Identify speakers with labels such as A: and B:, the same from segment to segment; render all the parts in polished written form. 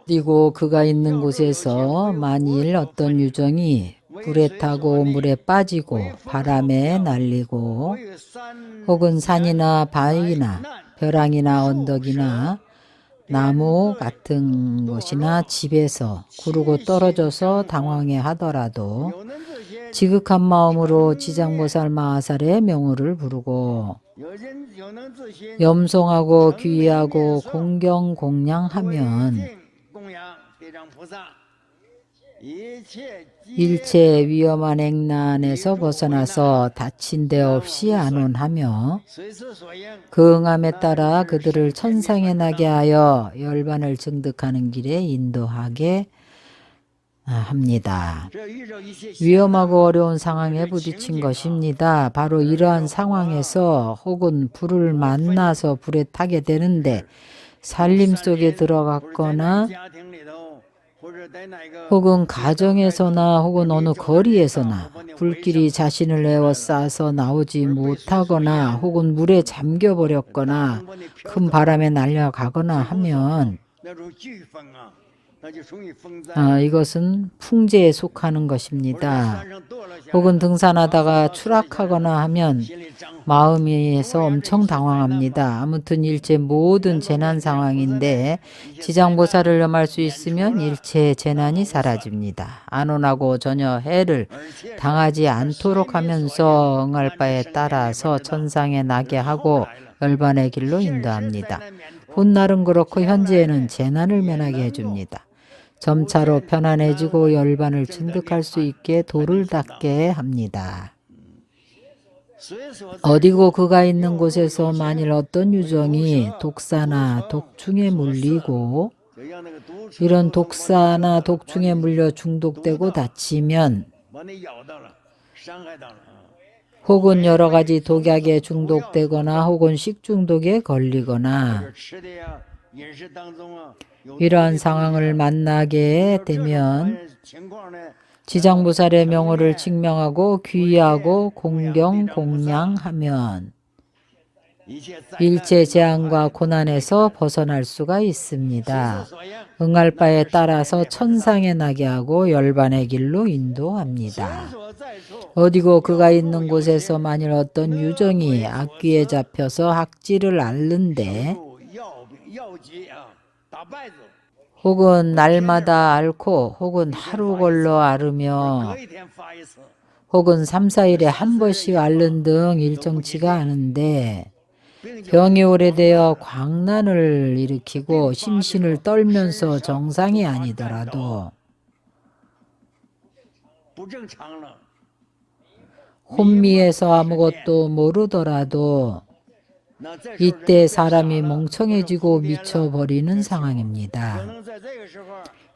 A: 그리고 그가 있는 곳에서 만일 어떤 유정이 불에 타고 물에 빠지고 바람에 날리고 혹은 산이나 바위나 벼랑이나 언덕이나 나무 같은 것이나 집에서 구르고 떨어져서 당황해 하더라도 지극한 마음으로 지장보살 마하살의 명호를 부르고 염송하고 귀의하고 공경 공양하면 일체 위험한 액난에서 벗어나서 다친 데 없이 안온하며 그 응함에 따라 그들을 천상에 나게 하여 열반을 증득하는 길에 인도하게 합니다. 위험하고 어려운 상황에 부딪힌 것입니다. 바로 이러한 상황에서 혹은 불을 만나서 불에 타게 되는데 살림 속에 들어갔거나 혹은 가정에서나 혹은 어느 거리에서나 불길이 자신을 에워싸서 나오지 못하거나 혹은 물에 잠겨버렸거나 큰 바람에 날려가거나 하면 이것은 풍제에 속하는 것입니다. 혹은 등산하다가 추락하거나 하면 마음에서 엄청 당황합니다. 아무튼 일체 모든 재난 상황인데 지장보살을 염할 수 있으면 일체 재난이 사라집니다. 안온하고 전혀 해를 당하지 않도록 하면서 응할 바에 따라서 천상에 나게 하고 열반의 길로 인도합니다. 훗날은 그렇고 현재에는 재난을 면하게 해줍니다. 점차로 편안해지고 열반을 증득할 수 있게 도를 닦게 합니다. 어디고 그가 있는 곳에서 만일 어떤 유정이 독사나 독충에 물리고 이런 독사나 독충에 물려 중독되고 다치면 혹은 여러 가지 독약에 중독되거나 혹은 식중독에 걸리거나 이러한 상황을 만나게 되면 지장보살의 명호를 칭명하고 귀의하고 공경 공양하면 일체 재앙과 고난에서 벗어날 수가 있습니다. 응할 바에 따라서 천상에 나게 하고 열반의 길로 인도합니다. 어디고 그가 있는 곳에서 만일 어떤 유정이 악귀에 잡혀서 학지를 앓는데 혹은 날마다 앓고 혹은 하루 걸러 앓으며 혹은 3, 4일에 한 번씩 앓는 등 일정치가 않은데 병이 오래되어 광난을 일으키고 심신을 떨면서 정상이 아니더라도 혼미해서 아무것도 모르더라도 이때 사람이 멍청해지고 미쳐버리는 상황입니다.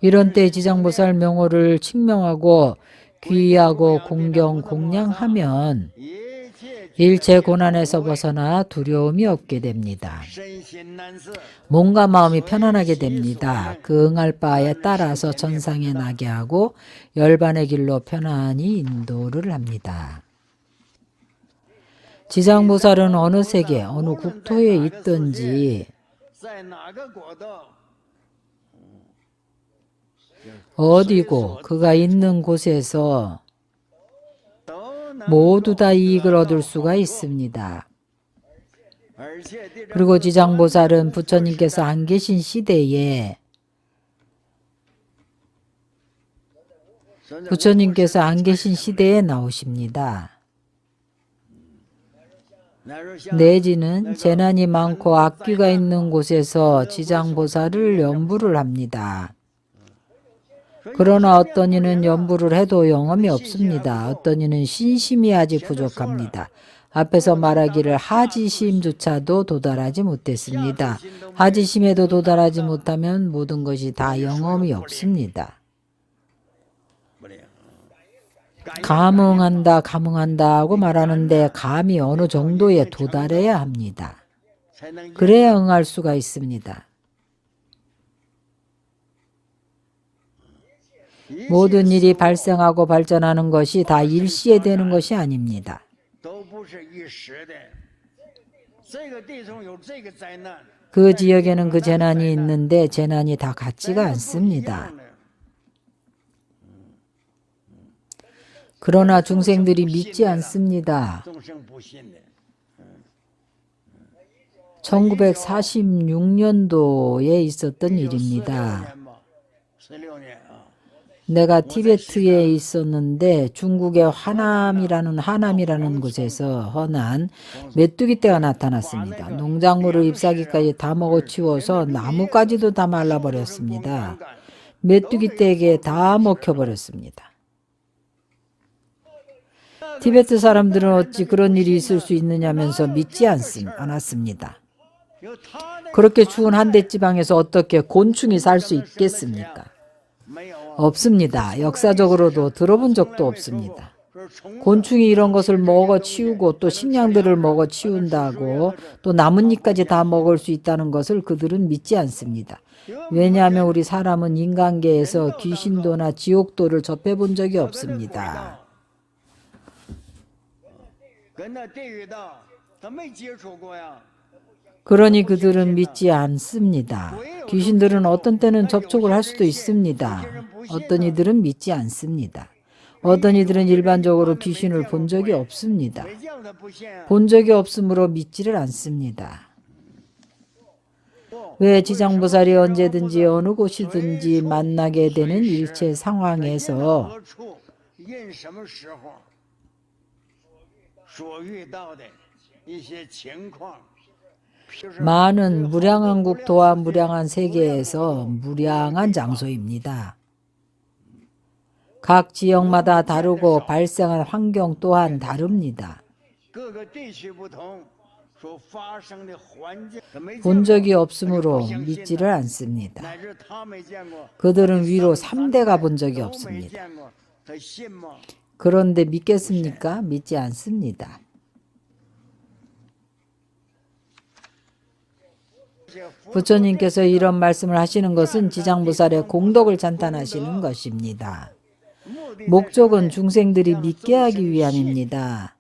A: 이런 때 지장보살 명호를 칭명하고 귀의하고 공경 공양하면 일체 고난에서 벗어나 두려움이 없게 됩니다. 몸과 마음이 편안하게 됩니다. 그 응할 바에 따라서 천상에 나게 하고 열반의 길로 편안히 인도를 합니다. 지장보살은 어느 세계, 어느 국토에 있든지 어디고 그가 있는 곳에서 모두 다 이익을 얻을 수가 있습니다. 그리고 지장보살은 부처님께서 안 계신 시대에 나오십니다. 내지는 재난이 많고 악귀가 있는 곳에서 지장보살을 연부를 합니다. 그러나 어떤 이는 연부를 해도 영험이 없습니다. 어떤 이는 신심이 아직 부족합니다. 앞에서 말하기를 하지심조차도 도달하지 못했습니다. 하지심에도 도달하지 못하면 모든 것이 다 영험이 없습니다. 감응한다 하고 말하는데 감이 어느 정도에 도달해야 합니다. 그래야 응할 수가 있습니다. 모든 일이 발생하고 발전하는 것이 다 일시에 되는 것이 아닙니다. 그 지역에는 그 재난이 있는데 재난이 다 같지가 않습니다. 그러나 중생들이 믿지 않습니다. 1946년도에 있었던 일입니다. 내가 티베트에 있었는데 중국의 하남이라는 곳에서 헌한 메뚜기 떼가 나타났습니다. 농작물을 잎사귀까지 다 먹어치워서 나무까지도 다 말라버렸습니다. 메뚜기 떼에게 다 먹혀버렸습니다. 티베트 사람들은 어찌 그런 일이 있을 수 있느냐면서 믿지 않았습니다. 그렇게 추운 한대 지방에서 어떻게 곤충이 살 수 있겠습니까? 없습니다. 역사적으로도 들어본 적도 없습니다. 곤충이 이런 것을 먹어치우고 또 식량들을 먹어치운다고 또 나뭇잎까지 다 먹을 수 있다는 것을 그들은 믿지 않습니다. 왜냐하면 우리 사람은 인간계에서 귀신도나 지옥도를 접해본 적이 없습니다. 그러니 그들은 믿지 않습니다. 귀신들은 어떤 때는 접촉을 할 수도 있습니다. 어떤 이들은 믿지 않습니다. 어떤 이들은 일반적으로 귀신을 본 적이 없습니다. 본 적이 없으므로 믿지를 않습니다. 왜 지장보살이 언제든지 어느 곳이든지 만나게 되는 일체 상황에서 많은 무량한 국토와 무량한 세계에서 무량한 장소입니다. 각 지역마다 다르고 발생한 환경 또한 다릅니다. 본 적이 없으므로 믿지를 않습니다. 그들은 위로 3대가 본 적이 없습니다. 그런데 믿겠습니까? 믿지 않습니다. 부처님께서 이런 말씀을 하시는 것은 지장보살의 공덕을 찬탄하시는 것입니다. 목적은 중생들이 믿게 하기 위함입니다.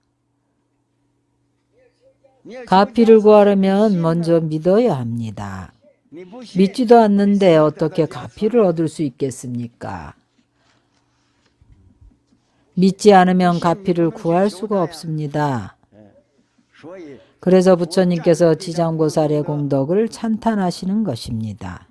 A: 가피를 구하려면 먼저 믿어야 합니다. 믿지도 않는데 어떻게 가피를 얻을 수 있겠습니까? 믿지 않으면 가피를 구할 수가 없습니다. 그래서 부처님께서 지장보살의 공덕을 찬탄하시는 것입니다.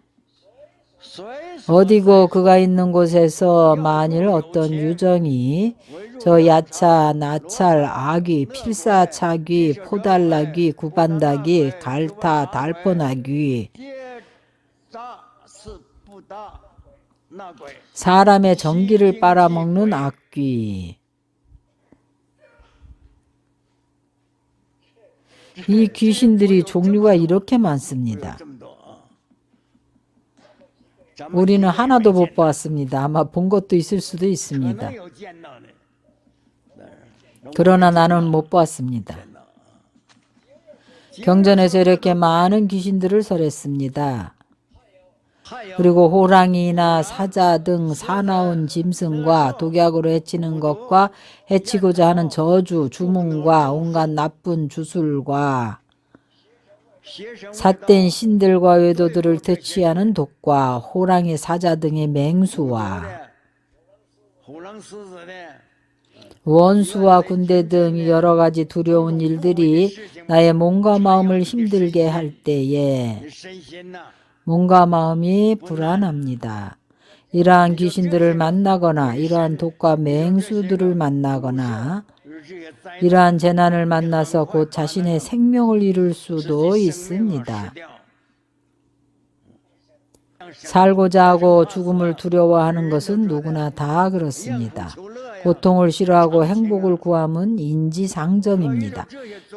A: 어디고 그가 있는 곳에서 만일 어떤 유정이 저 야차, 나찰, 아귀, 필사차귀, 포달나귀, 구반다귀, 갈타, 달포나귀 사람의 정기를 빨아먹는 악귀 이 귀신들이 종류가 이렇게 많습니다. 우리는 하나도 못 보았습니다. 아마 본 것도 있을 수도 있습니다. 그러나 나는 못 보았습니다. 경전에서 이렇게 많은 귀신들을 설했습니다. 그리고 호랑이나 사자 등 사나운 짐승과 독약으로 해치는 것과 해치고자 하는 저주, 주문과 온갖 나쁜 주술과 삿된 신들과 외도들을 퇴치하는 독과 호랑이, 사자 등의 맹수와 원수와 군대 등 여러 가지 두려운 일들이 나의 몸과 마음을 힘들게 할 때에 몸과 마음이 불안합니다. 이러한 귀신들을 만나거나 이러한 독과 맹수들을 만나거나 이러한 재난을 만나서 곧 자신의 생명을 잃을 수도 있습니다. 살고자 하고 죽음을 두려워하는 것은 누구나 다 그렇습니다. 고통을 싫어하고 행복을 구함은 인지상정입니다.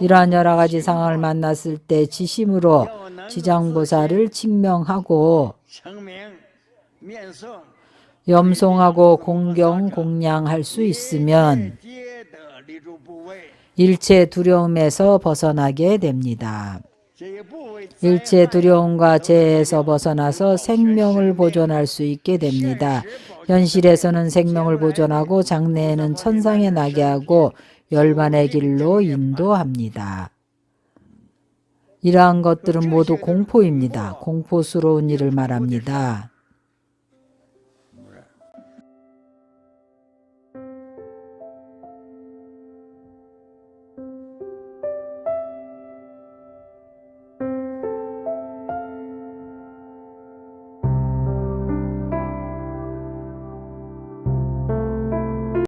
A: 이러한 여러 가지 상황을 만났을 때 지심으로 지장보살을 칭명하고 염송하고 공경, 공양할 수 있으면 일체 두려움에서 벗어나게 됩니다. 일체 두려움과 재해에서 벗어나서 생명을 보존할 수 있게 됩니다. 현실에서는 생명을 보존하고 장래에는 천상에 나게 하고 열반의 길로 인도합니다. 이러한 것들은 모두 공포입니다. 공포스러운 일을 말합니다.